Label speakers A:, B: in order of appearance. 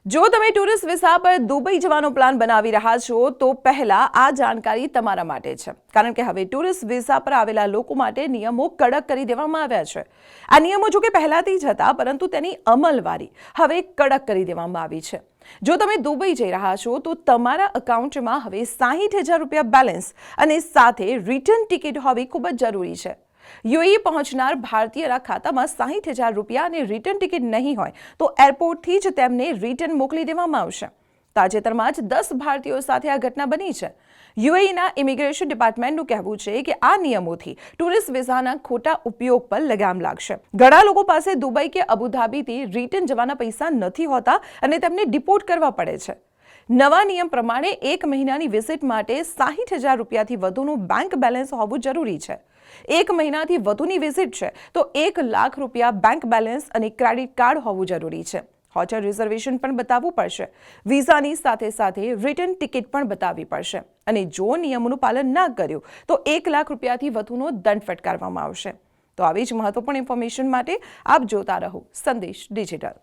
A: જો તમે tourist visa પર દુબઈ જવાનો પ્લાન બનાવી રહ્યા છો તો પહેલા આ જાણકારી તમારા માટે છે, કારણ કે હવે ટુરિસ્ટ વિઝા પર આવેલા લોકો માટે નિયમો કડક કરી દેવામાં આવ્યા છે। આ નિયમો જો કે પહેલાથી જ હતા, પરંતુ તેની અમલવારી હવે કડક કરી દેવામાં આવી છે। જો તમે દુબઈ જઈ રહ્યા છો તો તમારા એકાઉન્ટમાં હવે 60,000 રૂપિયા બેલેન્સ અને સાથે રિટર્ન ટિકિટ હોવી ખૂબ જ જરૂરી છે। યુએઈ પહોંચનાર ભારતીયના ખાતામાં 60,000 રૂપિયા અને રિટર્ન ટિકિટ નહીં હોય તો એરપોર્ટથી જ તેમને રિટર્ન મોકલી દેવામાં આવશે। તાજેતરમાં જ 10 ભારતીયો સાથે આ ઘટના બની છે। યુએઈના ઇમિગ્રેશન ડિપાર્ટમેન્ટનું કહેવું છે કે આ નિયમોથી ટુરિસ્ટ વિઝાના ખોટા ઉપયોગ પર લગામ લાગશે। ઘણા લોકો પાસે દુબઈ કે અબુધાબીથી રિટર્ન જવાના પૈસા નથી હોતા અને તેમને ડિપોર્ટ કરવા પડે છે। નવા નિયમ પ્રમાણે 1 મહિનાની વિઝિટ માટે 60,000 રૂપિયાથી વધુનું બેંક બેલેન્સ હોવું જરૂરી છે। 1 મહિનાથી વધુની વિઝિટ છે તો 1 લાખ રૂપિયા બેંક બેલેન્સ અને ક્રેડિટ કાર્ડ હોવું જરૂરી છે। હોટેલ રિઝર્વેશન પણ બતાવવું પડશે। વિઝાની સાથે સાથે રિટર્ન ટિકિટ પણ બતાવવી પડશે અને જો નિયમોનું પાલન ન કર્યું તો 1 લાખ રૂપિયાથી વધુનો દંડ ફટકારવામાં આવશે। તો આવી જ મહત્વપૂર્ણ ઇન્ફોર્મેશન માટે આપ જોતા રહો સંદેશ ડિજિટલ।